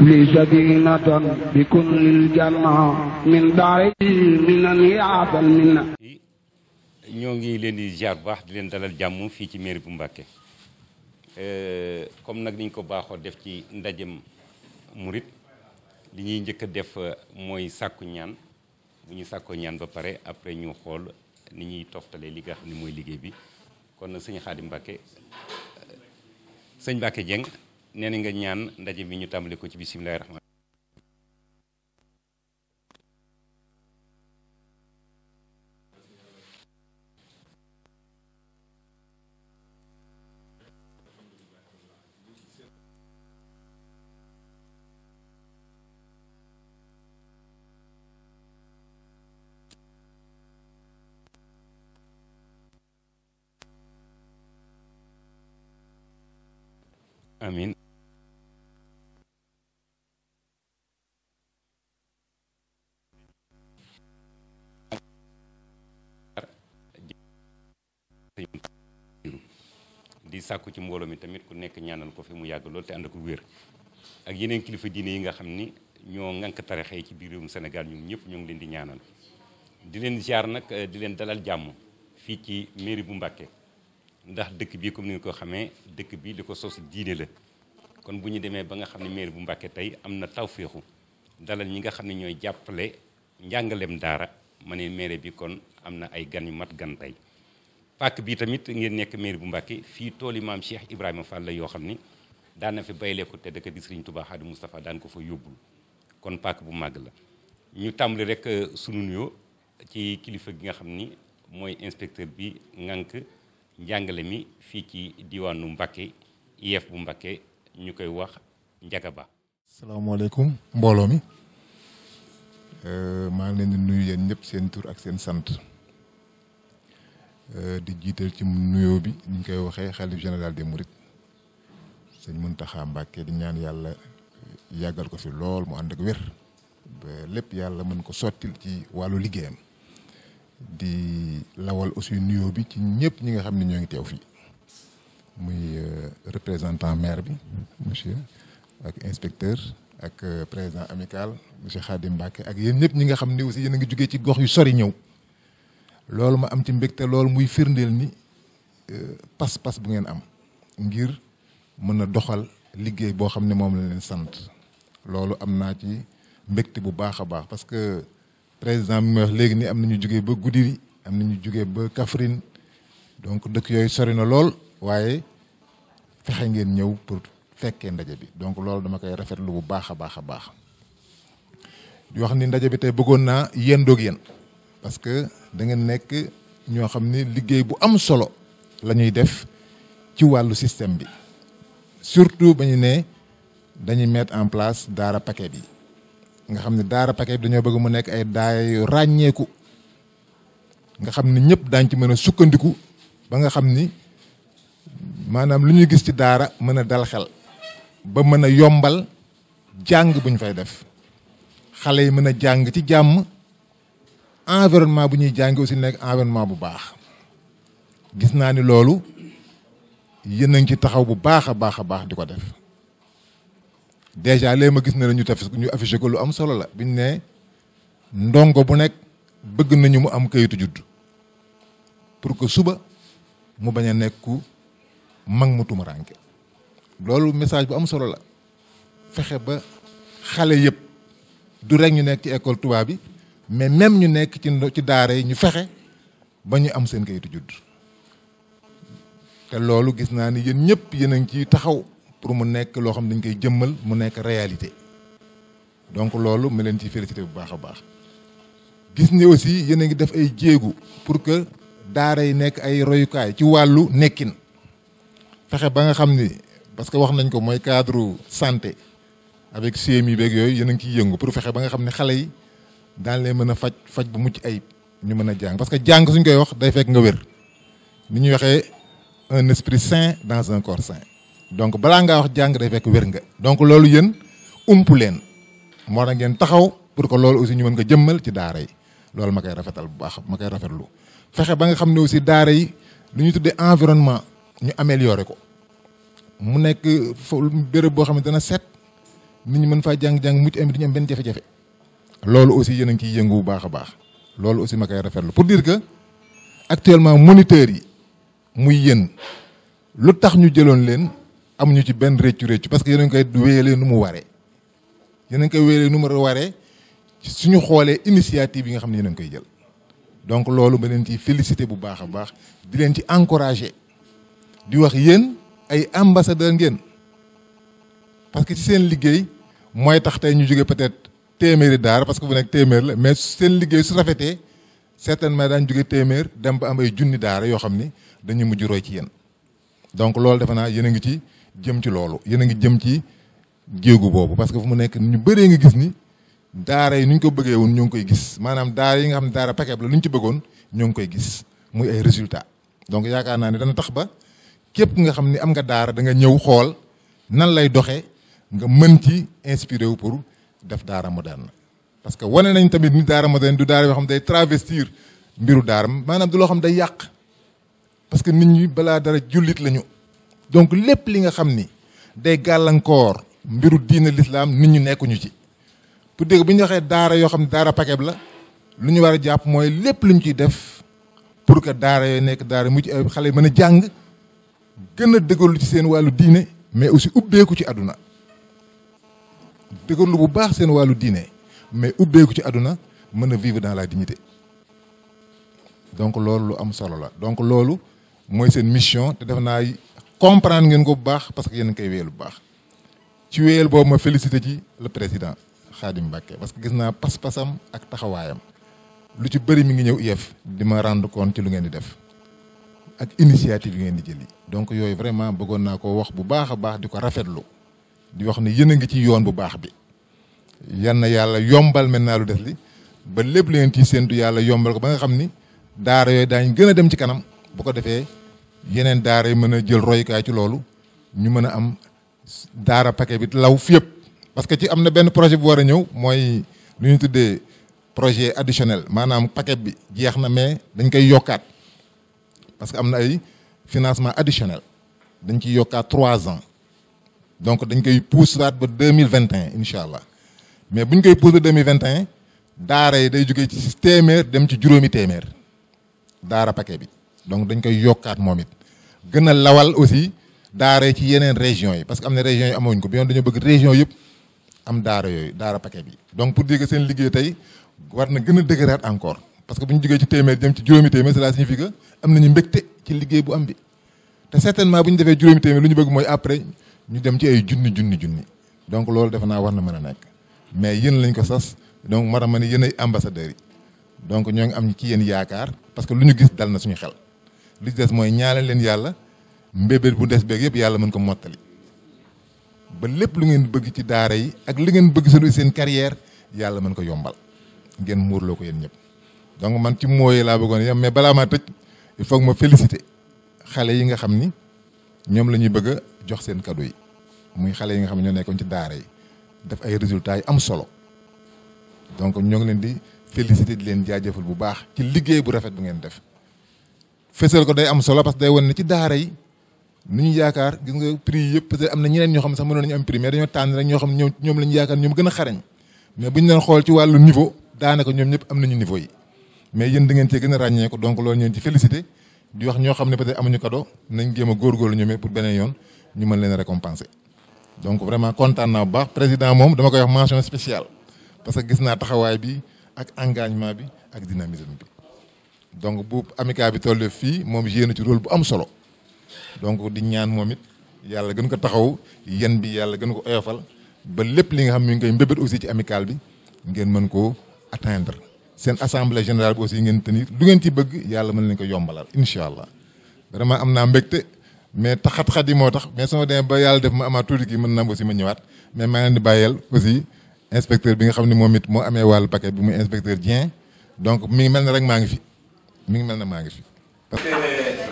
li sadinatan bi kullil janna min daari minan yaatal minna. ñoo ngi leen di ziar bu baax di leen dalal jàmm fii ci mairie bu Mbacké comme nag niñ ko baaxoo def ci ndajem murit li ñuy njëkk a def mooy sàkku ñaan bu ñu sàkkoo ñaan ba pare après ñu xool ni ñuy toftalee li nga xam ne mooy liggéey bi kon sëñ Khadim Mbacké sëñ Mbacké Dieng nee na nga ñaan ndaje bi ñu tàmbale ko ci bisimilahi rahmaan. Amin. di sàkku ci mbooloo mi tamit ku nekk ñaanal ko fi mu yàgg lool te ànd ko wér ak yeneen kilifa diine yi nga xam ni ñoo ŋànk tarixa yi ci biir réewum Sénégal ñun ñëpp ñoo ngi leen di ñaanal di leen ziar nag di leen dalal jàmm fii ci mairie bu Mbacké ndax dëkk bi comme ni nga ko xamee dëkk bi li ko sos diine la kon bu ñu demee ba nga xam ne mairie bu Mbacké tey am na tawféexu dalal ñi nga xam ne ñooy jàppale njàngaleem daara ma ne mairie bi kon am na ay gan yu mat gan tey pàkk bi tamit ngeen nekk mairie bu Mbacké fii tooli maam Cheikh Ibrahima Fall la yoo xam ni daan na fi bayleeku te dëkk di Serigne Touba Xaadimu Mustafaa daan ko fa yóbbul kon pàkk bu màgg la ñu tàmbali rek sunu nuyoo ci kilifa gi nga xam ni mooy inspecteur bi ŋànk njàngale mi fii ci diwaanu Mbacké IEF bu Mbacké ñu koy wax Ndiaga Ba. salaamaaleykum mbooloo mi maa ngi leen di nuyu yéen ñëpp seen tur ak seen sant di jiital ci nuyoo bi ni ñu koy waxee xalif général des Mourides sëñ Mountakha Mbacké di ñaan yàlla yàggal ko fi lool mu ànd ak wér ba lépp yàlla mën ko sottil ci wàllu liggéeyam di lawal aussi nuyoo bi ci ñëpp ñi nga xam ne ñoo ngi teew fii muy représentant maire bi monsieur ak inspecteur ak président amical monsieur Khadim Mbacké ak yéen ñëpp ñi nga xam ne aussi yéen a ngi jógee ci gox yu sori ñëw loolu ma am ci mbégte loolu muy firndeel ni pas-pas bu ngeen am ngir mën a doxal liggéey boo xam ne moom la leen sant loolu am naa ci mbégte bu baax a baax parce que président mi wax léegi ni am nañu jógee ba Goudiri am nañu jógee ba Kaffrine donc dëkk yooyu sori na lool waaye fexe ngeen ñëw pour fekkee ndaje bi donc loolu dama koy rafetlu bu baax a baax a baax di wax ni ndaje bi tey bëggoon naa yendoog yéen parce que da ngeen nekk ñoo xam ni liggéey bu am solo la ñuy def ci wàllu système bi surtout ba ñu ne dañuy mettre en place daara paquet bi nga xam ne daara paquet bi dañoo bëgg mu nekk ay daara yu ràññeeku nga xam ni ñëpp daañ ci mën a sukkandiku ba nga xam ni maanaam lu ñuy gis ci daara mën a dal xel ba mën a yombal jàng bu ñu fay def xale yi mën a jàng ci jàmm environnement bu ñuy jàng aussi nekk environnement bu baax gis naa ni loolu yéen a ngi ci taxaw bu baax a baax a baax di ko def déjà léegi ma gis ne la ñu affiché ko lu am solo la biñ ne ndongo bu nekk bëgg nañu mu am kayitu judd pour que suba mu bañ a nekku mag mu tumuraanke loolu message bu am solo la fexe ba xale yëpp du rek ñu nekk ci école tubaab bi mais même ñu nekk ci daara yi ñu fexe ba ñu am seen kayitu judd te loolu gis naa ni yéen ñëpp yéen a ngi ciy taxaw pour mu nekk loo xam dañ koy jëmmal mu nekk réalité donc loolu ma leen ciy félicité bu baax a baax gis ni aussi yéen a ngi def ay jéegu pour que daara yi nekk ay royukaay ci wàllu nekkin fexe ba nga xam ni parce que wax nañ ko mooy cadre santé avec CMI beeg yooyu yéen a ngi ciy yëngu pour fexe ba nga xam ne xale yi daan leen mën a faj bu mucc ayib ñu mën a jàng parce que jàng suñ koy wax day fekk nga wér ni ñuy waxee un esprit sain dans un corps sain donc balaa ngaa wax jàng day fekk wér nga donc loolu yéen umpu leen moo tax ngeen taxaw pour que loolu aussi ñu mën ko jëmmal ci daara yi loolu ma koy rafetal bu baax ma koy rafetlu fexe ba nga xam ne aussi daara yi lu ñu tuddee environnement ñu améliorer ko mu nekk béréb boo xam ne dana set nit ñi mën faa jàng-jàng mucc am du ñu am benn jafe-jafe loolu aussi yéen a ngi ciy yëngu bu baax a baax loolu aussi ma koy rafetlu pour dire que actuellement moniteurs yi muy yéen lu tax ñu jëloon leen amuñu ci benn réccu parce que yéen a ngi koy wéyalee nu mu waree yéen a ngi koy wéyalee nu mu waree suñu xoolee initiative yi nga xam ne yéen a ngi koy jël donc loolu ba leen ci félicité bu baax a baax di leen ci encouragé di wax yéen ay ambassadeur ngeen parce que ci seen liggéey mooy tax tey ñu jóge peut-être téeméeri daara parce que bu nekk téeméer la mais seen liggéey su rafetee certainement daañu jóge téeméer dem ba am ay junni daara yoo xam ni dañuy mujj roy ci yéen donc loolu defe naa yéen a ngi ci jëm ci loolu yéen a ngi jëm ci jéegu boobu parce que fu mu nekk ñu bëree nga gis ni daara yi ni ñu ko bëggee woon ñoo ngi koy gis maanaam daara yi nga xam ne daara paquet la lu ñu ci bëggoon ñoo ngi koy gis muy ay résultats donc yaakaar naa ne dana tax ba képp nga xam ni am nga daara da nga ñëw xool nan lay doxee nga mën ci inspiré wu pour def daara moderne parce que wane nañ tamit ni daara moderne du daara yoo xam day travestir mbiru daara maanaam du loo xam day yàq parce que nit ñi balaa dara jullit lañu donc lépp li nga xam ni day gàllankoor mbiru diine l'islam nit ñu nekkuñu ci pour dégg bu ñu waxee daara yoo xam ne daara paquet la lu ñu war a jàpp mooy lépp lu ñu ciy def pour que daara yooyu nekk daara mu ci ay xale yi mën a jàng gën a dëgërlu ci seen wàllu diine mais aussi ubbeeku ci àdduna dëgërlu bu baax seen wàllu diine mais ubbeeku ci àdduna mën a vivre dans la dignité donc loolu lu am solo la donc loolu mooy seen mission te def naa comprendre ngeen ko bu baax parce que yéen a ngi koy wéyal bu baax ci wéyal boobu ma félicité ci le président Khadim Mbacké parce que gis naa pas-pasam ak taxawaayam lu ci bëri mi ngi ñëw IEF di ma rendre compte ci lu ngeen di def ak initiative yi ngeen di jëli donc yooyu vraiment bëggoon naa ko wax bu baax a baax di ko rafetlu di wax ni yéen a ngi ci yoon bu baax bi yan na yàlla yombal maintenant lu des li ba lépp lu ngeen ciy séentu yàlla yombal ko ba nga xam ni daara yooyu daañu gën a dem ci kanam bu ko defee yeneen daara yi mën a jël royukaay ci loolu ñu mën a am daara paquet bi law fi yëpp parce que ci am na benn projet bu war a ñëw mooy lu ñu tuddee projet additionnel maanaam paquet bi jeex na mais dañ koy yokkaat parce que am na ay financement additionnel dañ ciy yokkaat 3 ans donc dañ koy poussaat ba 2021 incha allah mais bu ñu koy pousse ba 2021 daara yi day jógee ci téeméer dem ci juróomi téeméer daara paquet bi donc dañ koy yokkaat moom it gën a lawal aussi daara yi ci yeneen régions yi parce que am na régions yi amuñ ko bi yoon dañoo bëgg région yëpp am daara yooyu daara paquet bi donc pour dire que seen liggéey tey war na gën a dëgëraat encore parce que bu ñu jógee ci téeméer jëm ci juróomi téeméer cela signifie que am nañu mbégte ci liggéey bu am bi te certainement bu ñu defee juróomi téeméer lu ñu bëgg mooy après ñu dem ci ay junni donc loolu defe naa war na mën a nekk mais yéen lañ ko sas donc moo tax ma ne yéen ay ambassadeurs yi donc ñoo ngi am ci yéen yaakaar parce que lu ñu gis dal na suñu xel li des mooy ñaanal leen yàlla mbébét bu des beeg yëpp yàlla mën ko mottali ba lépp lu ngeen bëgg ci daara yi ak li ngeen bëgg seen carrière yàlla mën ko yombal ngeen muurloo ko yéen ñëpp donc man ci mooyee laa bëggoon yam mais balaa maa tëj il faut que ma féliciter xale yi nga xam ni ñoom la ñuy bëgg a jox seen cadeau yi muy xale yi nga xam ne ñoo nekkoon ci daara yi def ay résultats yu am solo donc ñoo ngi leen di féliciter di leen jaajëfal bu baax ci liggéey bu rafet bu ngeen def fësal ko day am solo parce que day wane ne ci daara yi nu ñu yaakaar gis nga prix yi yëpp peut-être am na ñeneen ñoo xam ne sax mënoon nañu am prix mais dañoo tànn rek ñoo xam ne ñoom la ñu yaakaar ñoom gën a xarañ mais bu ñu doon xool ci wàllu niveau daanaka ñoom ñëpp am nañu niveau yi mais yéen da ngeen cee gën a ràññee ko donc loolu ñeen ci féliciter di wax ñoo xam ne peut-être amuñu cadeau nañ jéem a góorgóorlu ñoomee pour beneen yoon ñu mën leen a récompenser donc vraiment kontaan naa bu baax président moom dama koy wax mention spéciale parce que gis naa taxawaay bi ak engagement bi ak dynamisme bi donc bu amicale bi toll fii moom joué na ci rôle bu am solo donc di ñaan moom it yàlla gën ko taxaw yen bi yàlla gën ko oyofal ba lépp li nga xam mi ngi koy mbébét aussi ci amicale bi ngeen mën koo atteindre seen assemblée générale bi aussi ngeen tenir lu ngeen ci bëgg yàlla mën leen ko yombalal incha allah vraiment am naa mbégte mais taxat-xat yi moo tax mais sama demee ba yàlla def ma amaat tuuti kii mën naa aussi ma ñëwaat mais maa ngi leen di bàyyeel aussi inspecteur bi nga xam ne moom it moo amee wàllu paquet bi muy inspecteur Dieng donc mi ngi mel ne rek maa ngi fi mi ngi mel ne maa ngi fi.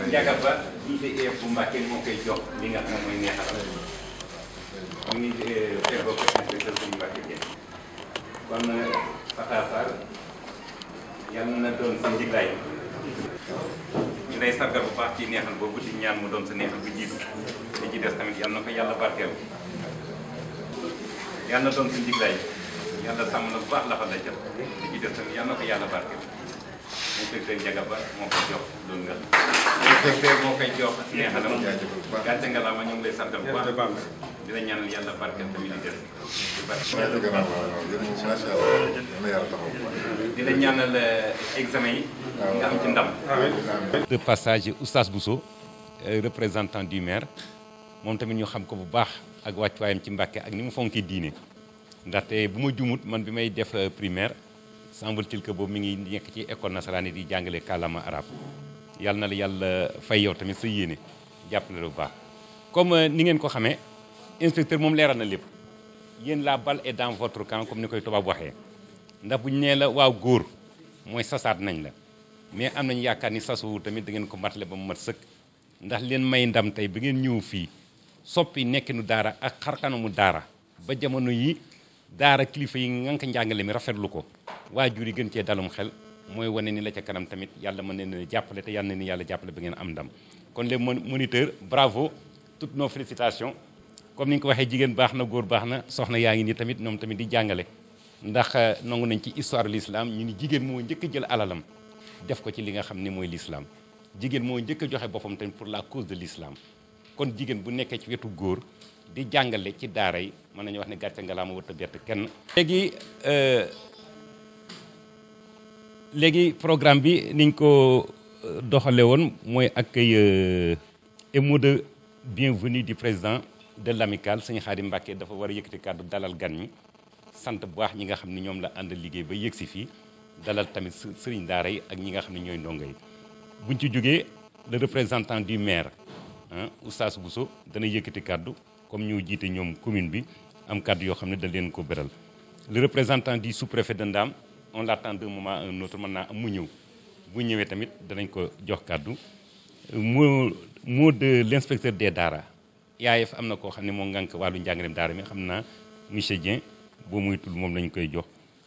Ndiaga Ba jiite IEF bu Mbacké moo koy jox li nga xam ne mooy neexal mu ngi feegoo ko inspecteur bu Mbacké Dieng kon Fata Sarr yal na doon sa njiglaay ñu lay sargal bu baax ci neexal boobu di ñaan mu doon sa neexal bu jiitu li ci des tamit yal na ko yàlla barkeel yàlla na doon suñu diglaay yàlla sàmm na bu baax la fa la jël di ci def tamit yàlla na ko yàlla barke inspecteur Ndiaga Ba moo koy jox loolu nga inspecteur moo koy jox neexalam gàcce nga la ma ñu ngi lay sant bu baax di la ñaanal yàlla barke tamit di des di la ñaanal examen yi nga am ci ndam de passage Oustaz Bousso représentant du maire moom tamit ñu xam ko bu baax ak wàccuwaayam ci Mbàkke ak ni mu fonkee diine ndaxte bu ma jumut man bi may def primaire semble-t-il que boobu mi ngi nekk ci école nasaraan di jàngale kàllaama arabe yàlla na la yàlla fay yow tamit sa yéene jàppale lu baax comme ni ngeen ko xamee inspecteur moom leeral na lépp yéen la balle est dans votre camp comme ni koy tubaab waxee ndax bu ñu nee la waaw góor mooy sasaat nañ la mais am nañu yaakaar ni sasu tamit da ngeen ko matale ba mu mat sëkk ndax leen may ndam tey ba ngeen ñëw fii soppi nekkinu daara ak xarkanamu daara ba jamono yi daara kilifa yi nga ko njàngale mi rafetlu ko waajur yi gën cee dalum xel mooy wane ni la ca kanam tamit yàlla mën na jàppale te yàlla na ni yàlla jàppale ba ngeen am ndam kon les moniteurs bravo toutes nos félicitations comme ni nga ko waxee jigéen baax na góor baax na soxna yaa ngi nii tamit ñoom tamit di jàngale ndax nangu nañ ci histoire l'islam ñu ni jigéen moo njëkk a jël alalam def ko ci li nga xam ni mooy l'islam jigéen moo njëkk a joxe boppam tamit pour la cause de l'islam kon jigéen bu nekkee ci wetu góor di jàngale ci daara yi mën nañu wax ne gàcce nga laa ma wërta bett kenn léegi programme bi niñ ko doxale woon mooy accueil et mot de bienvenue du président de l'amicale sëñ Xaadim Mbàkke dafa war a yëkkati kàddu dalal gan ñi sant bu baax ñi nga xam ne ñoom la ànd liggéey ba yëg si fii dalal tamit sëriñ daara yi ak ñi nga xam ne ñooy ndongo yi buñ ci jógee le représentant du maire Oustaz Bousso dana yëkkati kàddu comme ñoo jiite ñoom commune bi am kàddu yoo xam ne da leen ko beral le représentant du sous-préfet de Ndam on l'attend d'un moment à un autre mën naa am mu ñëw bu ñëwee tamit danañ ko jox kàddu mot de l'inspecteur des daara IAF am na koo xam ne moo ngànk wàllu njàngaleem daara mi xam naa monsieur Dieng boo muy tul moom lañ koy jox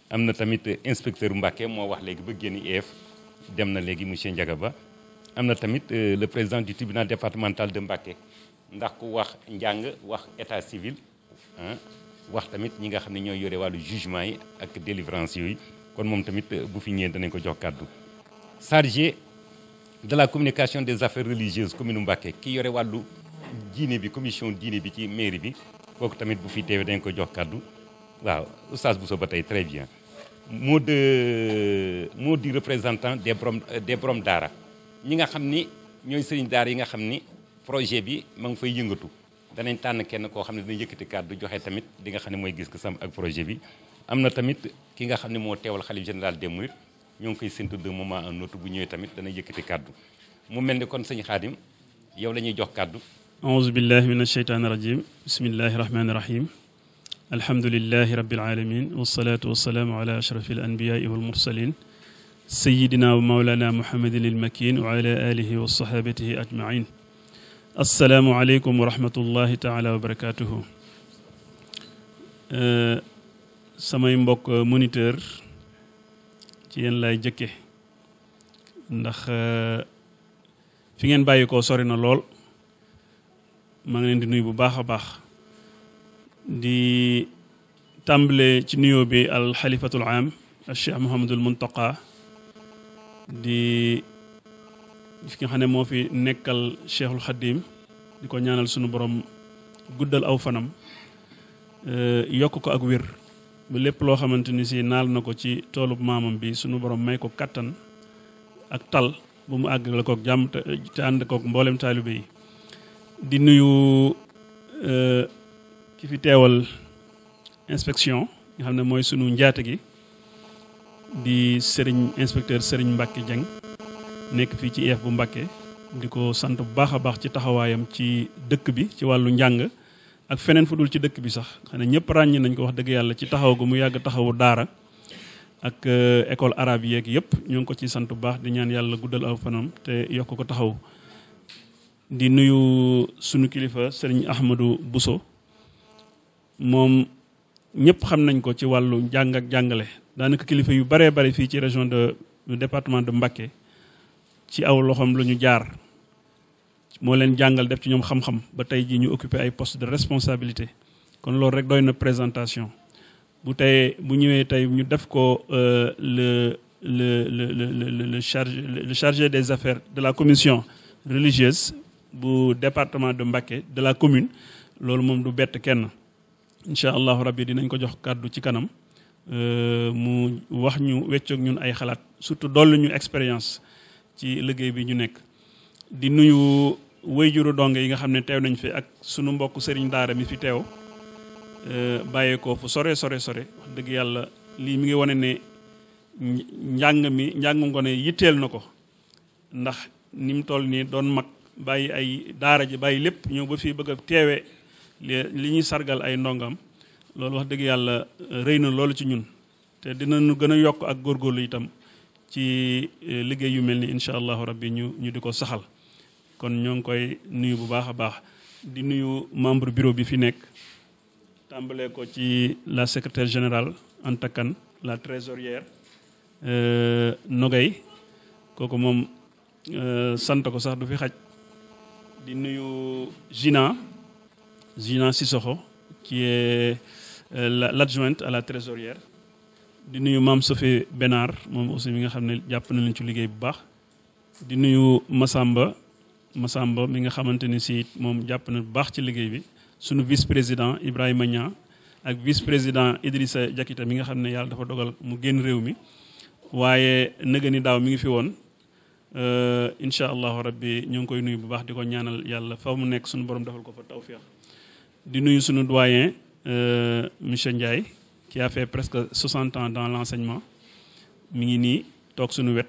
am na tamit inspecteur Mbacké moo wax léegi ba génn IAF dem na léegi monsieur Ndiaga Ba am na tamit le président du tribunal départemental de Mbacké ndax ku wax njàng wax état civil wax tamit ñi nga xam ne ñooy yore wàllu jugement yi ak délivrance yooyu kon moom tamit bu fi ñëwee danañ ko jox kàddu chargé de la communication des affaires religieuses commune Mbacké ki yore wàllu diine bi commission diine bi ci mairie bi kooku tamit bu fi teewee dañ ko jox kàddu waaw Oustaz Bousso ba tey très bien mot du représentant des borom daara ñi nga xam ni ñooy sëriñ daara yi nga xam ni projet bi ma ngi fay yëngatu danañ tànn kenn koo xam ne dina yëkkati kàddu joxe tamit li nga xam ne mooy gis-gisam ak projet bi am na tamit ki nga xam ne moo teewal xalif général des mourides ñoo ngi koy séntu de moment à un autre bu ñëwee tamit dana yëkkati kàddu mu mel ni kon sëñ Xaadim yow la ñuy jox kàddu aouzu billahi min asheytaani rajim bismillahi rahmaani rahim alhamdulilahi rabbil alamin wasalaatu wasalaamu ala ashrafi al anbiyaai wal mursalin sayidina wa maulana muhammadin il makin wa ala alihi wa sahabatihi ajmain assalaamu aleykum wa rahmatullahi taala wa barakatuhu samay mbokk moniteur ci yéen lay jëkke ndax fi ngeen bàyyi ko sori na lool maa ngi leen di nuyu bu baax a baax di tàmbale ci nuyoo bi al xalifatul am al cheikh Mouhamadul Muntaqa di fi nga xam ne moo fi nekkal cheikhul xadim di ko ñaanal sunu borom guddal aw fanam yokk ko ak wér ba lépp loo xamante ni si naal na ko ci toolub maamam bi sunu borom may ko kattan ak tal bu mu àgg la kook jàmm te ànd kook mboolem taalibe yi di nuyu ki fi teewal inspection nga xam ne mooy sunu njaate gi di inspecteur Serigne Mbacke Dieng nekk fii ci IEF bu Mbacke di ko sant bu baax a baax ci taxawaayam ci dëkk bi ci wàllu njàng ak feneen fu dul ci dëkk bi sax xam ne ñëpp ràññi nañ ko wax dëgg yàlla ci taxaw gu mu yàgg taxawu daara ak école arabe yeeg yëpp ñoo ngi ko ci sant bu baax di ñaan yàlla guddal aw fanam te yokk ko taxaw di nuyu sunu kilifa Serigne Ahmadou Bousso moom ñëpp xam nañ ko ci wàllu njàng ak jàngale daanaka kilifa yu baree bari fii ci région du département de Mbacké ci aw loxoom la ñu jaar moo leen jàngal def ci ñoom xam-xam ba tey jii ñu occupé ay postes de responsabilité kon loolu rek doy na présentation bu ñëwee tey ñu def ko le chargé des affaires de la commission religieuse bu département de Mbacké de la commune loolu moom du bett kenn incha allahu rabbi dinañ ko jox kàddu ci kanam mu wax ñu weccoog ñun ay xalaat surtout dolli ñu expérience ci liggéey bi ñu nekk di nuyu wayjuru donge yi nga xam ne teew nañ fi ak sunu mbokk sëriñ daara mi fi teew bàyyeekoo fu sore wax dëgg yàlla lii mi ngi wane ne njàng ngone yitteel na ko ndax ni mu toll nii doon mag bàyyi ay daara ji bàyyi lépp ñëw ba fii bëgg a teewe li ñuy sargal ay ndongam loolu wax dëgg yàlla rëy na loolu ci ñun te dinañu gën a yokk ak góorgóorlu itam ci liggéey yu mel ni incha allahu rabbi ñu di ko saxal kon ñoo ngi koy nuyu bu baax a baax di nuyu membre bureau bi fi nekk tàmbalee ko ci la secrétaire générale Anta Kane la trésorière Nogay kooku moom sant ko sax du fi xaj di nuyu Gina Sissoko qui est l'adjointe à la trésorière di nuyu Mame Sophie Bénard moom aussi mi nga xam ne jàpp na leen ci liggéey bu baax di nuyu Massamba mi nga xamante ni si moom jàpp na bu baax ci liggéey bi sunu vice président Ibrahima Niang ak vice président Idrissa Diakité mi nga xam ne yàlla dafa dogal mu génn réew mi waaye nëga ni daaw mi ngi fi woon incha allahu rabbi ñoo ngi koy nuyu bu baax di ko ñaanal yàlla fa mu nekk sunu borom defal ko fa tawfiq di nuyu sunu doyen monsieur Ndiaye qui a fait presque 60 ans dans l'enseignement mi ngi nii toog sunu wet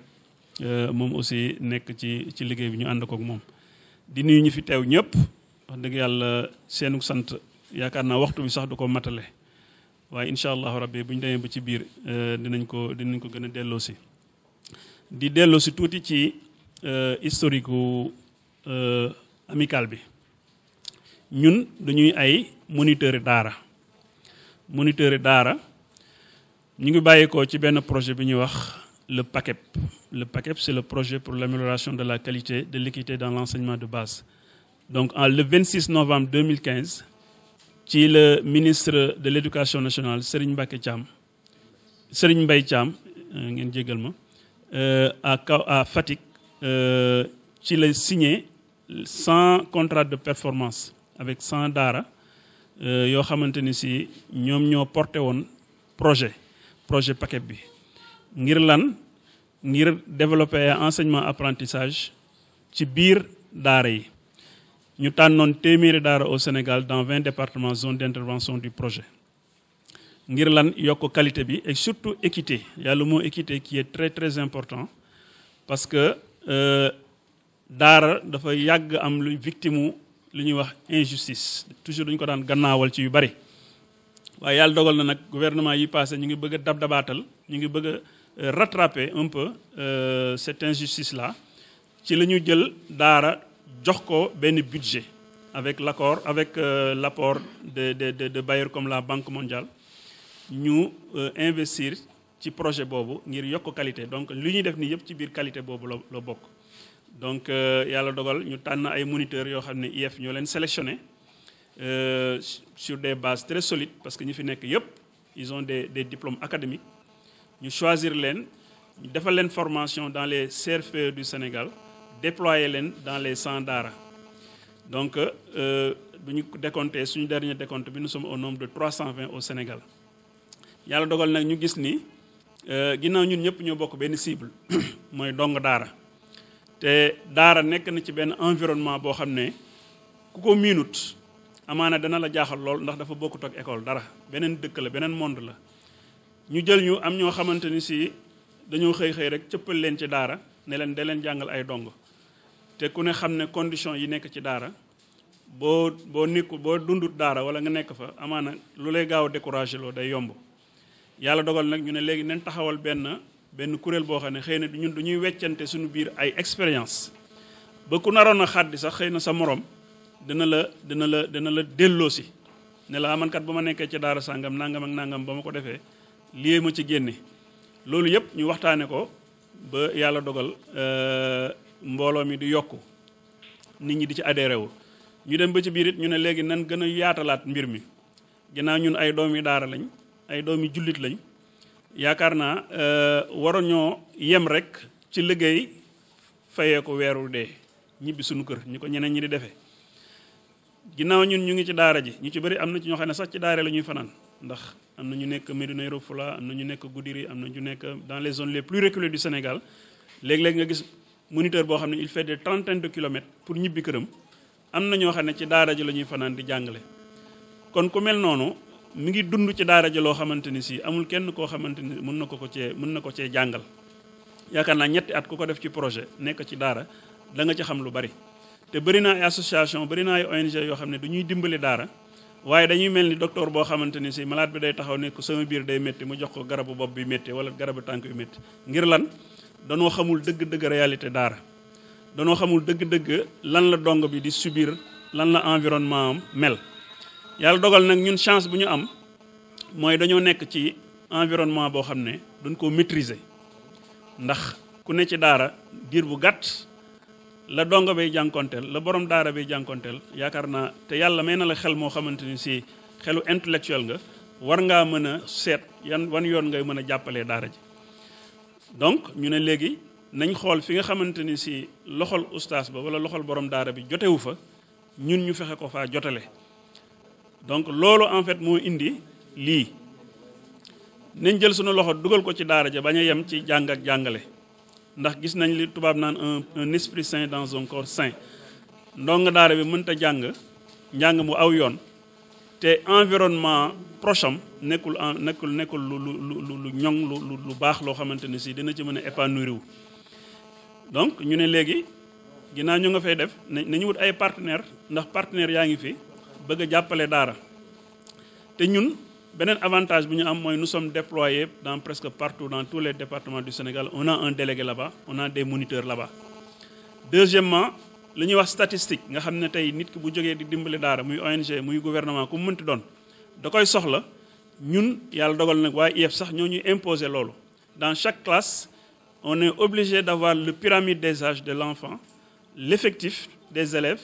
moom aussi nekk ci liggéey bi ñu ànd kook moom di nuyu ñi fi teew ñëpp wax dëgg yàlla seenu sant yaakaar naa waxtu bi sax du ko matale waaye incha allahu rabbi bu ñu demee ba ci biir dinañ ko gën a delloosi di delloosi tuuti ci historique amical bi ñun dañuy ay moniteur daara ñu ngi bàyyeekoo ci benn projet bi ñuy wax le PACEP c'est le projet pour l'amélioration de la qualité de l'équité dans l'enseignement de base donc le 26 novembre 2015 ci le ministre de l'éducation nationale Serigne Mbaye Thiam ngeen jéggal ma à Fatick ci la signé 100 contrats de performance avec 100 daara yoo xamante ni si ñoom ñoo porté woon projet PACEP bi ngir développer enseignement apprentissage ci biir daara yi ñu tànnoon téeméeri daara au Sénégal dans 20 départements zones d'intervention du projet ngir yokk qualité bi et surtout équité il y a le mot équité qui est très très important parce que daara dafa yàgg am lu victime li ñuy wax injustice toujours dañu ko daan gannaawal ci yu bari waaye yàlla dogal na nag gouvernement yi passé ñu ngi bëgg a dabaatal ñu ngi bëgg a rattraper un peu cette injustice là ci la ñu jël daara jox ko benn budget avec l'apport de bailleurs comme la Banque mondiale ñu investir ci projet boobu ngir yokk qualité donc li ñuy def nii yëpp ci biir qualité boobu la bokk donc yàlla dogal ñu tànn ay moniteurs yoo xam ne IEF ñoo leen sélectionné sur des bases très solides parce que ñi fi nekk yëpp ils ont des diplômes académiques ñu choisir leen ñu defal leen formation dans les CRFPE du Sénégal déployer leen dans les 100 daara donc bu ñu décompté suñu dernier décompte bi nous sommes au nombre de 320 au Sénégal yàlla dogal nag ñu gis ni ginnaaw ñun ñëpp ñoo bokk benn cible mooy dong daara te daara nekk na ci benn environnement boo xam ne ku ko miinut amaana dana la jaaxal lool ndax dafa bokkut ak école dara beneen dëkk la beneen monde la ñu jël ñu am ñoo xamante ni si dañoo xëy rek cëppal leen ci daara ne leen da leen jàngal ay dong te ku ne xam ne condition yi nekk ci daara boo dundut daara wala nga nekk fa amaana lu lay gaaw a découragé loo day yomb yàlla dogal nag ñu ne léegi nañ taxawal benn kuréel boo xam ne xëy na ñun dañuy weccante suñu biir ay expérience ba ku naroon a xaddi sax xëy na sa morom dina la delloosi ne la amankat ba ma nekkee ci daara sàngam nangam ak nangam ba ma ko defee lii ma ci génne loolu yëpp ñu waxtaane ko ba yàlla dogal mbooloo mi di yokku nit ñi di ci adhéré wu ñu dem ba ci biir it ñu ne léegi nan gën a yaatalaat mbir mi ginnaaw ñun ay doomi daara lañ ay doomi jullit lañ yaakaar naa waruñoo yem rek ci liggéey fayee ko weeru dee ñibbi suñu kër ñu ko ñeneen ñi di defee ginnaaw ñun ñu ngi ci daara ji ñu ci bëri am na ci ñoo xam ne sax ci daara la ñuy fanaan ndax am na ñu nekk Médina Yoro Foulah am na ñu nekk Goudiri am na ñu nekk dans les zones les plus reculées du Sénégal léeg-léeg nga gis moniteur boo xam ne il fait des trentaines de kilomètres pour ñibbi këram am na ñoo xam ne ci daara ji la ñuy fanaan di jàngale kon ku mel noonu mi ngi dund ci daara ji loo xamante ni si amul kenn koo xamante ni mën na ko cee jàngal yaakaar naa 3 at ku ko def ci projet nekk ci daara da nga ci xam lu bari te bëri naa ay association bëri naa ay ONG yoo xam ne du ñuy dimbali daara waaye dañuy mel ni docteur boo xamante ni si malade bi day taxaw ne ko sama biir day métti mu jox ko garabu bopp bi métti wala garabu tànk yu métti ngir lan danoo xamul dëgg-dëgg réalité daara danoo xamul dëgg-dëgg lan la dong bi di subir lan la environnement am mel yàlla dogal nag ñun chance bu ñu am mooy dañoo nekk ci environnement boo xam ne dañ koo maîtriser ndax ku ne ci daara diir bu gàtt la dongo bay jànkonteel la borom daara bay jànkonteel yaakaar naa te yàlla may na la xel moo xamante ni si xelu intellectuel nga war ngaa mën a seet wan yoon ngay mën a jàppalee daara ji donc ñu ne léegi nañ xool fi nga xamante ni si loxol ustaas ba wala loxol borom daara bi jotewu fa ñun ñu fexe ko faa jotale donc loolu en fait moo indi lii nañ jël sunu loxo dugal ko ci daara ja bañ a yem ci jàng ak jàngale ndax gis nañ li tubaab naan un esprit sain dans un corps sain ndongo daara bi mënta jàng njàng mu aw yoon te environnement proche am nekkul lu ñoŋ lu baax loo xamante ne si dina ci mën a épanouir wu donc ñu ne léegi ginnaaw ñu nga fay def nañu wut ay partenaires ndax partenaires yaa ngi fi bëgg a jàppale daara te ñun beneen avantage bu ñu am mooy nous sommes déployés dans presque partout dans tous les départements du Sénégal on a un délégué là-bas on a des moniteurs là-bas deuxièmement li ñuy wax statistique nga xam ne tey nit ki bu jógee di dimbali daara muy ONG muy gouvernement ku mu mënti doon da koy soxla ñun yàlla dogal nag waaye IEF sax ñoo ñuy imposer loolu dans chaque classe on est obligé d'avoir le pyramide des âges de l'enfant l'effectif des élèves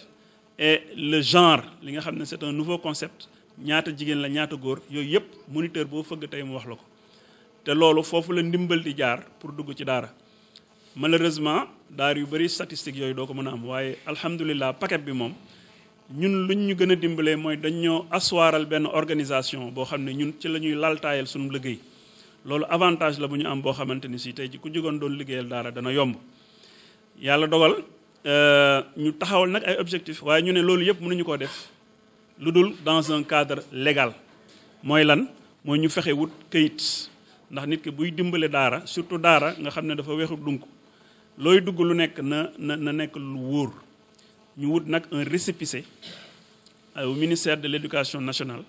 et le genre li nga xam ne c'est un nouveau concept ñaata jigéen la ñaata góor yooyu yëpp moniteur boo fëgg tey mu wax la ko te loolu foofu la ndimbal di jaar pour dugg ci daara malheureusement daara yu bëri statistiques yooyu doo ko mën a am waaye alhamdulilah paquet bi moom ñun luñ ñu gën a dimbalee mooy dañoo assoiral benn organisation boo xam ne ñun ci la ñuy laltaayal suñu liggéey loolu avantage la bu ñu am boo xamante ni si tey ji ku jógoon doon liggéeyal daara dana yomb yàlla dogal ñu taxawal nag ay objectifs waaye ñu ne loolu yëpp mënuñu koo def lu dul dans un cadre légal mooy lan mooy ñu fexe wut këyit ndax nit ki buy dimbale daara surtout daara nga xam ne dafa weexu dunk looy dugg lu nekk na nekk lu wóor ñu wut nag un récépissé au ministère de l'éducation nationale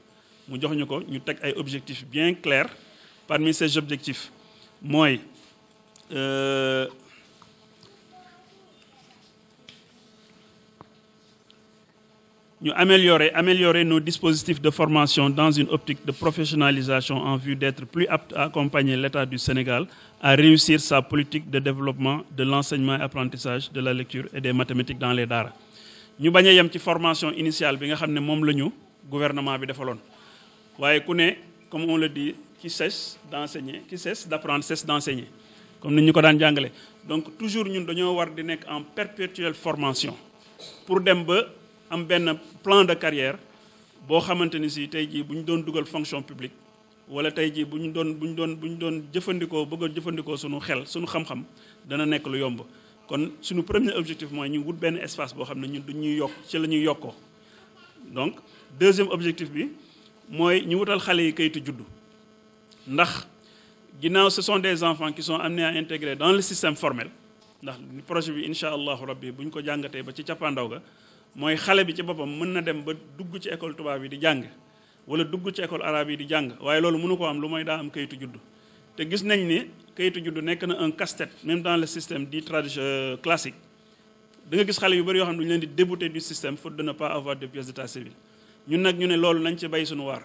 mu jox ñu ko ñu teg ay objectifs bien clairs parmi ces objectifs mooy ñu améliorer nos dispositifs de formation dans une optique de professionnalisation en vue d'être plus apte à accompagner l'État du Sénégal à réussir sa politique de développement de l'enseignement et apprentissage de la lecture et des mathématiques dans les daara ñu bañ a yem ci formation initiale bi nga xam ne moom la ñu gouvernement bi defaloon waaye ku ne comme on le dit qui cesse d'enseigner qui cesse d'apprendre cesse d'enseigner comme ni ñu ko daan jàngale donc toujours ñun dañoo war di nekk en perpétuelle formation pour dem ba am benn plan de carrière boo xamante ni si tey jii bu ñu doon dugal fonction publique wala tey jii bu ñu doon jëfandikoo bëgg a jëfandikoo suñu xel suñu xam-xam dana nekk lu yomb kon suñu premier objectif mooy ñu wut benn espace boo xam ne ñun duñuy yokk ci la ñuy yokkoo donc deuxième objectif bi mooy ñu wutal xale yi kayitu juddu ndax ginnaaw ce sont des enfants qui sont amenés à intégrer dans le système formel ndax projet bi incha allahu rabbi bu ñu ko jàngatee ba ci cappaandaw ga mooy xale bi ci boppam mën na dem ba dugg ci école tubaab yi di jàng wala dugg ci école arabe yi di jàng waaye loolu mënu ko am lu mooy daa am kayitu juddu te gis nañ ni kayitu juddu nekk na un casse-tête même dans le système dit classique da nga gis xale yu bëri yoo xam ne duñu leen di débouter du système faute de ne pas avoir de pièce d'état civil ñun nag ñu ne loolu nañ ci bay suñu waar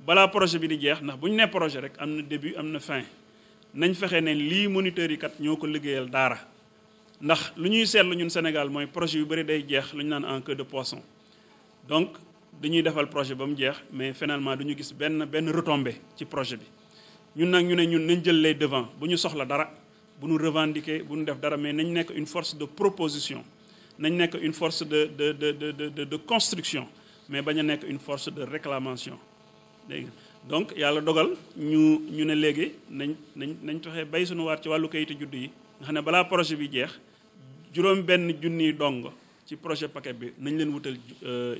balaa projet bi di jeex ndax bu ñu nee projet rek am na début am na fin nañ fexe ne lii moniteurs yi kat ñoo ko liggéeyal daara ndax lu ñuy seetlu ñun Sénégal mooy projet yu bëri day jeex lu ñu naan en queue de poisson donc dañuy defal projet ba mu jeex mais finalement duñu gis benn retombée ci projet bi ñun nag ñu ne ñun nañ jël les devants bu ñu soxla dara bu ñu revendiquer bu ñu def dara mais nañ nekk une force de proposition nañ nekk une force de construction mais bañ a nekk une force de réclamation dégg nga donc yàlla dogal ñu ne léegi nañ fexe bay suñu waat ci wàllu kayitu juddu yi nga xam ne balaa projet bi jeex juróom benn junniy dong ci projet paquet bi nañ leen wutal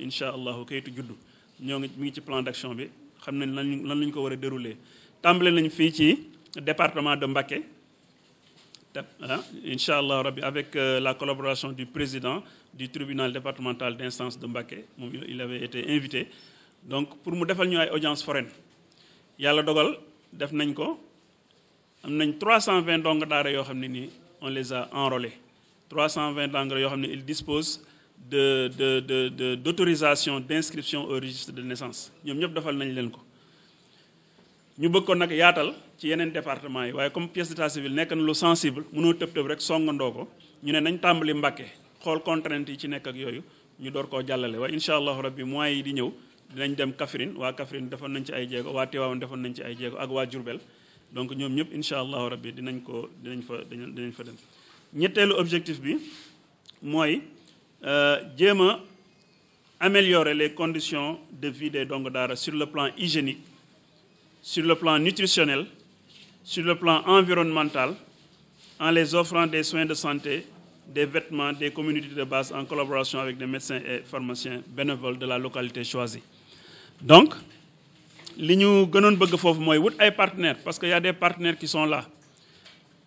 incha allahu kayitu juddu mi ngi ci plan d'action bi xam nañ lan lañ ko war a dérouler tàmbale nañ fii ci département de Mbacké incha allah rabbi avec la collaboration du président du tribunal départemental d'instance de Mbacké moom il avait été invité donc pour mu defal ñu ay audience foraine yàlla dogal def nañ ko am nañ 320 dong daara yoo xam ne nii on les a enrôlés 320 dong yoo xam ne ils disposent d'autorisation d'inscription au registre de naissance ñoom ñëpp defal nañ leen ko ñu bëgg ko nag yaatal ci yeneen département yi waaye comme pièce d'état civil nekk na lu sensible mënoo tëb rek songandoo ko ñu ne nañ tàmbali Mbacké xool contrainte yi ci nekk ak yooyu ñu door koo jàllale waaye incha allahu rabbi mois yi di ñëw dinañ dem Kaffrine waa Kaffrine defoon nañ ci ay jéego waa Tivaouane defoon nañ ci ay jéego ak waa Diourbel donc ñoom ñëpp incha allahu rabbi dinañ fa dem ñetteelu objectif bi mooy jéem a améliorer les conditions de vie des ndongo daara sur le plan hygiénique sur le plan nutritionnel sur le plan environnemental en les offrant des soins de santé des vêtements des communautés de base en collaboration avec des médecins et pharmaciens bénévoles de la localité choisie donc li ñu gënoon bëgg foofu mooy wut ay partenaires parce que y a des partenaires qui sont là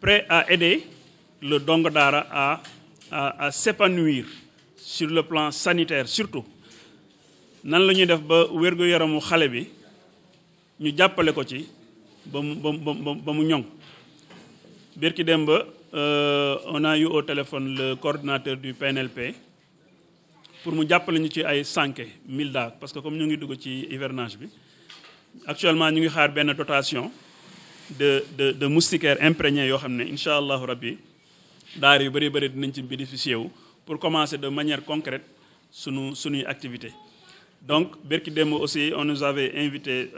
prêts à aider le ndongo daara à s'épanouir sur le plan sanitaire surtout nan la ñuy def ba wér-gu-yaramu xale bi ñu jàppale ko ci ba mu ñoŋ birki dem ba on a eu au téléphone le coordinateur du PNLP pour mu jàppale ñu ci ay sànke 1000 daal parce que comme ñu ngi dugg ci hivernage bi actuellement ñu ngi xaar benn dotation de moustiquaires imprégnés yoo xam ne incha allahu rabbi daara yu bëri dinañ ci bénéficier wu pour commencer de manière concrète suñuy activité donc birki dem aussi on nous avait invité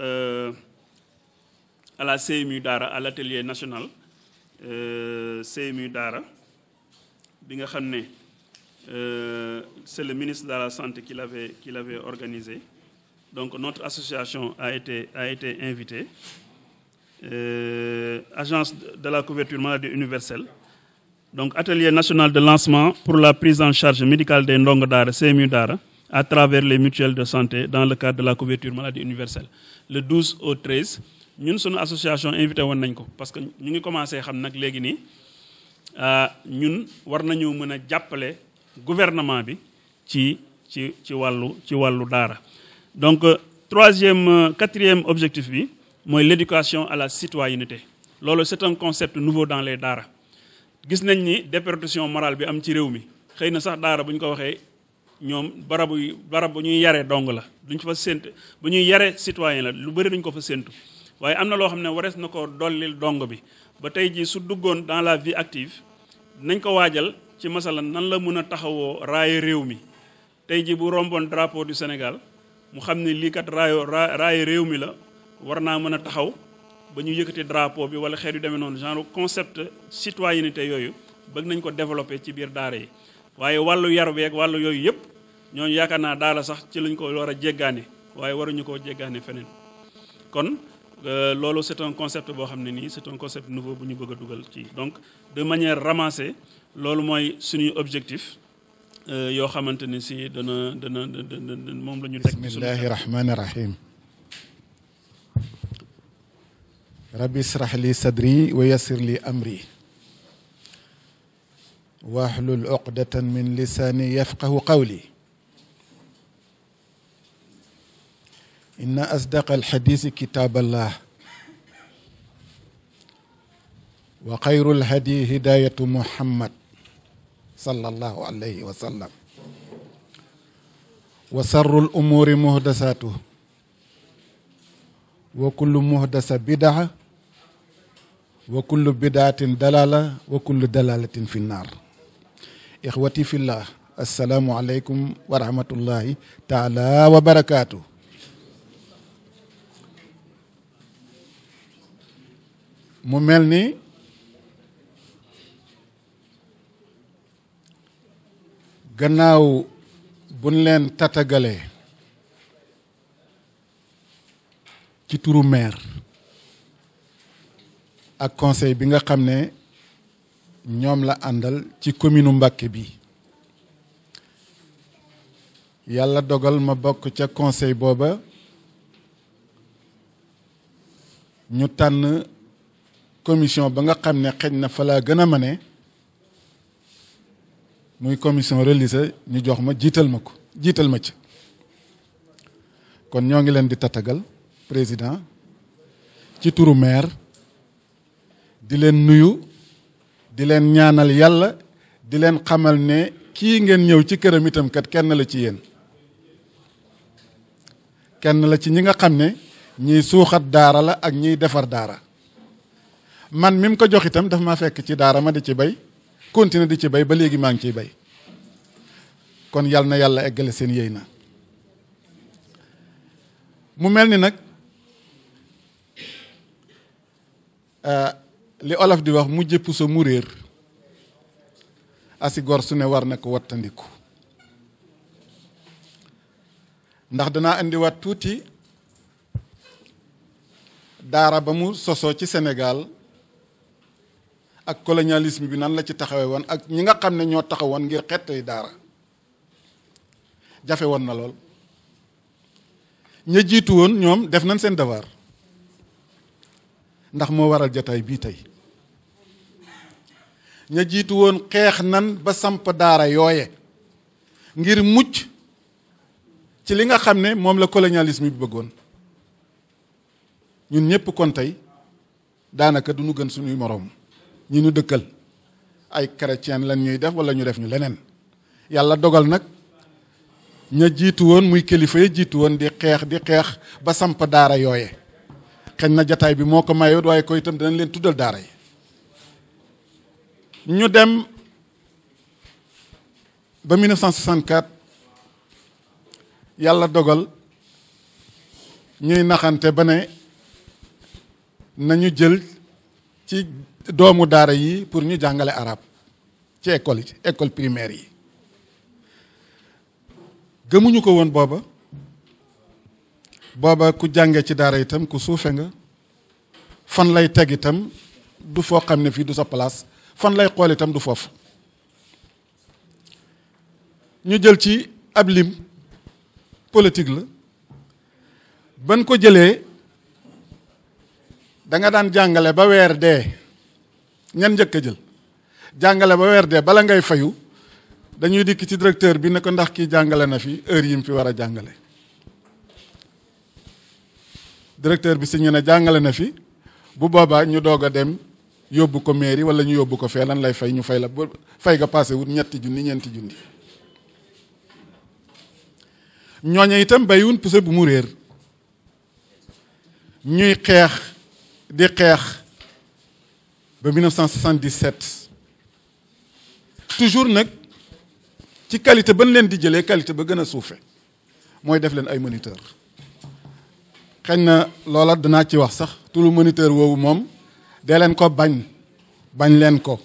à la CMU Daara à l'atelier national CMU Daara bi nga xam ne c'est le ministre de la Santé qui l'avait organisé donc notre association a été invitée agence de la couverture maladie universelle donc atelier national de lancement pour la prise en charge médicale des ndongo daara CMU Daara à travers les mutuelles de santé dans le cadre de la couverture maladie universelle le 12 au 13 ñun suñu association invité woon nañ ko parce que ñu ngi commencé xam nag léegi nii ñun war nañu mën a jàppale gouvernement bi ci wàllu daara donc quatrième objectif bi mooy l'éducation à la citoyenneté loolu c'est un concept nouveau dans les daara gis nañ ni déperdition morale bi am ci réew mi xëy na sax daara bu ñu ko waxee ñoom barab bu ñuy yaree dong la duñ fa séntu bu ñuy yaree citoyen la lu bëri duñ ko fa séntu waaye am na loo xam ne warees na ko dollil dong bi ba tey jii su duggoon dans la vie active nañ ko waajal ci masalan nan la mën a taxawoo raaye réew mi tey jii bu romboon drapeau du Sénégal mu xam ne lii kat raaye réew mi la war naa mën a taxaw ba ñu yëkkati drapeau bi wala xeet yu demee noonu genre concept citoyenneté yooyu bëgg nañ ko développer ci biir daara yi waaye wàllu yar beeg wàllu yooyu yëpp ñooñu yaakaar naa daala sax ci lañ ko war a jéggaane waaye waruñu koo jéggaane feneen kon loolu c'est un concept boo xam ne nii c'est un concept nouveau bu ñu bëgg a dugal ci donc de manière ramassée loolu mooy suñuy objectif yoo xamante ne si dana moom la ñu teg. bismillahi rahmani rahim. rabbi israh li sadri wa yassir li amri wahlul uqdatan min lisani yafqahu qawli inna asdaqa alhadisi kitaballah wa khayru alhadi hidayatu muhammad sallallahu alayhi wa sallam wa sarru al-umuri muhdasatuh wa kullu muhdasa bid'a wa kullu bid'atin dalala wa kullu dalalatin fi nnar ikhwati fillah assalaamu aleykum wa rahmatullahi taala wa barakaatu. mu mel ni gannaaw buñ leen tatagalee ci turu maire ak conseil bi nga xam ne ñoom la àndal ci commune Mbacké bi yàlla dogal ma bokk ca conseil booba ñu tànn commission ba nga xam ne xëj na fa laa gën a mane muy commission religieuse ñu jox ma jiital ma ci kon ñoo ngi leen di tatagal président ci turu maire di leen nuyu di leen ñaanal yàlla di leen xamal ne kii ngeen ñëw ci këram itam kat kenn la ci yéen kenn la ci ñi nga xam ne ñiy suuxat daara la ak ñiy defar daara man mi mu ko jox itam daf maa fekk ci daara ma di ci bay continuer di ci bay ba léegi maa ngi ciy bay kon yal na yàlla eggale seen yéy na mu mel ni nag li olof di wax mu jëpp sa mu réer asi gor su ne war na ko wattandiku ndax danaa indiwaat tuuti daara ba mu sosoo ci Sénégal ak colonialisme bi nan la ci taxawee woon ak ñi nga xam ne ñoo taxawoon ngir xettali daara jafe woon na lool ña jiitu woon ñoom def nañ seen devoir ndax moo waral jataay bii tey ña jiitu woon xeex nan ba samp daara yooye ngir mucc ci li nga xam ne moom la colonialisme bi bëggoon ñun ñëpp kon tey daanaka du ñu gën suñuy moroom ñi ñu dëkkal ay chrétien lan ñuy def wala ñu def ñu leneen yàlla dogal nag ña jiitu woon muy kilifa yi jiitu woon di xeex ba samp daara yooye xëy na jataay bi moo ko mayoot waaye ko itam danañ leen tuddal daara yi ñu dem ba 1964 yàlla dogal ñuy naxante ba ne nañu jël ci doomu daara yi pour ñu jàngale arab ci école primaire yi gëmuñu ko woon booba ku jànge ci daara itam ku suufe nga fan lay teg itam du foo xam ne fii du sa place fan lay xool itam du foofu ñu jël ci ab lim politique la ban ko jëlee da nga daan jàngale ba weer dee ñan njëkk a jël jàngale ba weer dee bala ngay fayu dañuy dikk ci directeur bi ne ko ndax kii jàngale na fi heure yi mu fi war a jàngale directeur bi si ñu ne jàngale na fi bu boobaa ñu doog a dem yóbbu ko mairie wala ñu yóbbu ko fee lan lay fay ñu fay la ba fay nga passé wut ñeenti junni ñooñu itam bayiwun pousse bu mu réer ñuy xeex di xeex ba 1977 toujours nag ci qualité ban leen di jëlee qualité ba gën a suufe mooy def leen ay moniteur xëy na loola danaa ci wax sax turu moniteur woowu moom dee leen ko bañ leen ko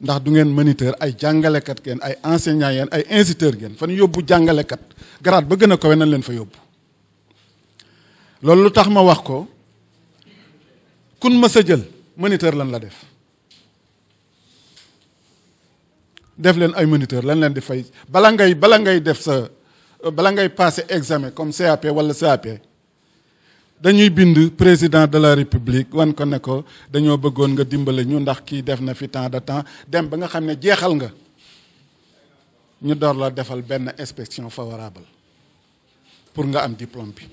ndax du ngeen moniteur ay jàngalekat ngeen ay enseignant ngeen ay instituteur ngeen fan yóbbu jàngalekat grade ba gën a kawe nañ leen fa yóbbu loolu lu tax ma wax ko kun ma sa jël moniteur lan la def leen ay moniteur lan leen di fay bala ngay passer examen comme CAP wala CAP dañuy bind président de la république wan ko ne ko dañoo bëggoon nga dimbale ñu ndax kii def na fi temps de temps dem ba nga xam ne jeexal nga ñu door la defal benn inspection favorable pour nga am diplôme bi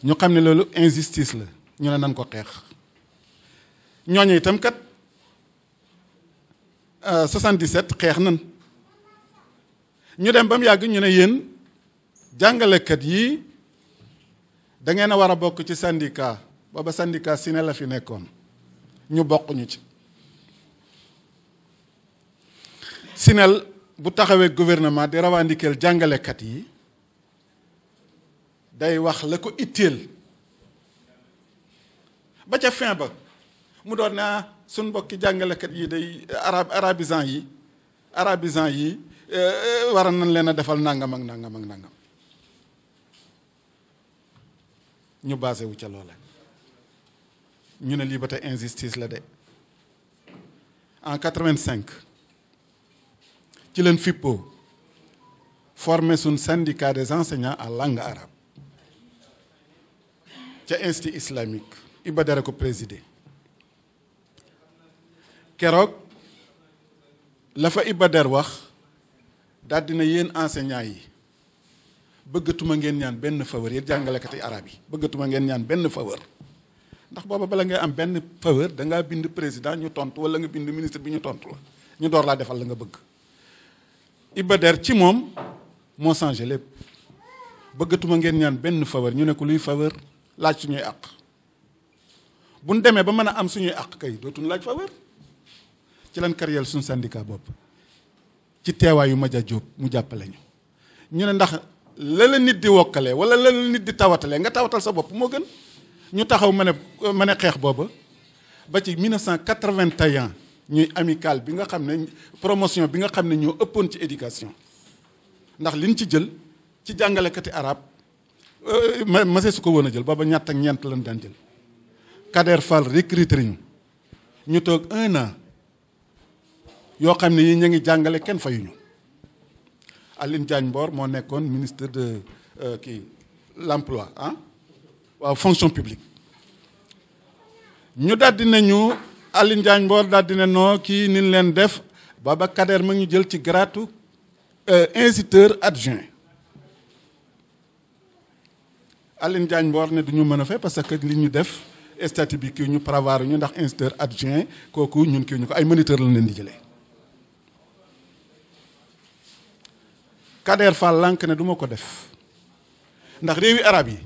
ñu xam ne loolu injustice la ñu ne nan ko xeex ñooñu itam kat 77 xeex nan ñu dem ba mu yàgg ñu ne yéen jàngalekat yi da ngeen a war a bokk ci syndicat booba syndicat si ne la fi nekkoon ñu bokk ñu ci SNEL bu taxawee gouvernement di rawandikeel jàngalekat yi day wax la ko itteel ba ca fin ba mu doon naa suñ mbokki jàngalekat yi day arabisant yi war nañ leen a defal nangam ak nangam ak nangam ñu basé wu ca loola ñu ne lii ba tey injustice la de en 85 ci leen FIPO formé suñ syndicat des enseignants en langue arabe ca institut islamique Iba Der ko présidé keroog la fa Iba Der wax daal dina yéen enseignants yi bëggatuma ngeen ñaan benn faveur yéen jàngalekati arab yi bëggatuma ngeen ñaan benn faveur ndax booba bala ngay am benn faveur da ngaa bind président ñu tontu wala nga bind ministre bi ñu tontu la ñu door laa defal la nga bëgg. Iba Der ci moom moo changé lépp bëggatuma ngeen ñaan benn faveur ñu ne ko luy faveur laaj suñuy àq bu ñu demee ba mën a am suñuy àq kay dootuñu laaj faveur ci lan carrière suñu syndicat bopp ci teewaayu Madia Diop mu jàppale ñu ne ndax la la nit di wokkalee wala la la nit di tawatalee nga tawatal sa bopp moo gën ñu taxaw ma ne xeex booba ba ci 1981 ñuy amical bi nga xam ne promotion bi nga xam ne ñoo ëppoon ci éducation ndax liñ ci jël ci jàngalekati arab ma su ko woon a jël booba ñett ak ñeent lañ daan jël Kader Fall recruté ñu toog 1 an yoo xam ne yi ñu ngi jàngale kenn fayuñu Aline Diagne Mbor moo nekkoon ministre de l'emploi waaw fonction publique ñu daldi nañu Aline Diagne Mbor daldi ne non kii ni leen def baba Kader ma ñu jël ci gratu instituteur adjoint Aline Diagne Mbor ne du ñu mën a fay parce que li ñu def statut bi kii ñu prévoir ñu ndax instituteur adjoint kooku ñun kii ñu ko ay moniteur la leen di jëlee Kader Fall lànk ne du ma ko def ndax réewi arab yi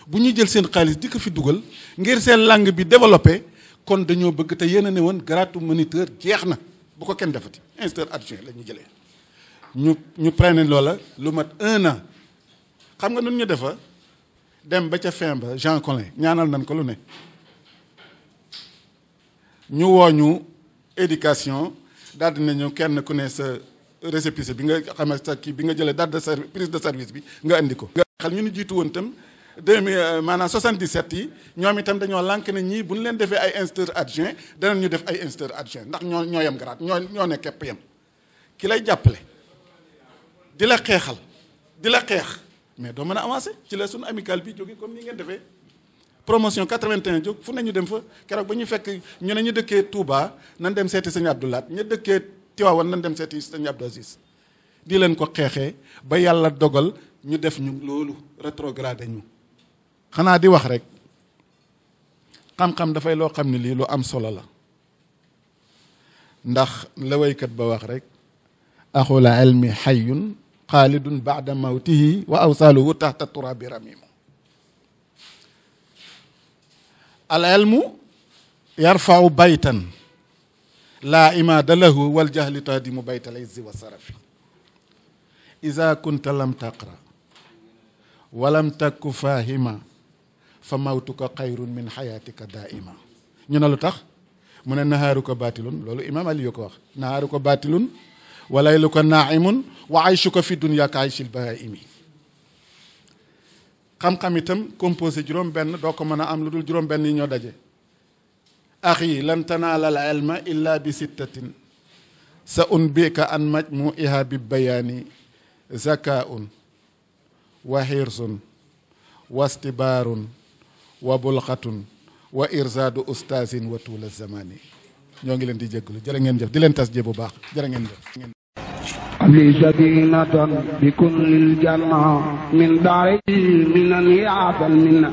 bu ñuy jël seen xaalis di ko fi dugal ngir seen langue bi développé kon dañoo bëgg te yéen a ne woon gratu moniteur jeex na bu ko kenn defati instituteur adjoint la ñu jëlee ñu prene loola lu mat 1 an xam nga nun ñu defa dem ba ca fin ba Jean Collin ñaanal nañ ko lu ne ñu woo ñu éducation daal di nañu kenn ku ne sa récépissé bi nga xamee sa kii bi nga jëlee date de service prise de service bi nga indi ko. nga xel ñu ni jiitu woon itam 77 yi ñoom itam dañoo lànk ne ñii bu ñu leen defee ay instituteur adjoint danañ ñu def ay instituteur adjoint ndax ñoo yem grade ñoo ne képp yem ki lay jàppale di la xeexal di la xeex mais doo mën a avancé ci la suñu amical bi jóge comme ni ngeen defee promotion 81 jóg fu ne ñu dem fa keroog ba ñu fekk ñu ne ñu dëkkee Touba nan dem seeti sëñ Abdoulaat ñu dëkkee Tiwaawan nan dem seeti sëñ Abdou Aziz di leen ko xeexee ba yàlla dogal ñu def ñu loolu rétrogradé ñu xanaa di wax rek xam-xam dafay loo xam ne lii lu am solo la ndax la waykat ba wax rek axul ilmi xayyun xaalidun baada mawtihi wa awsaaluhu taxta turaabi ramimu al ilmu yarfau baytan laa imaada lahu wal jahli tahdimu baytal izzi wa sarafi iza kunta lam taqra walam takku fahima fa mawtuka xayrun min xayaatika daaima ñu ne lu tax mu ne nahaaruka baatilun loolu imaam Ali ko wax nahaaruka baatilun wa layluka naaimun wa aychuka fi dunya ka aychil bahaimi xam-xam itam composé juróom-benn doo ko mën a am lu dul juróom-benn yi ñoo daje axi lan tanaala al ilma illa bi sittatin sa unbika an majmuiha bi bayaani zakaun wa xirsun wa stibaarun wa bulxatun wa irsaadu ustaasin wa tuula zamani ñoo ngi leen di jégalu jërë ngeen jëf di leen tas jee bu baax jërë ngeen jëf li sadinatan bi kun lil janna min daari minan yaatan minna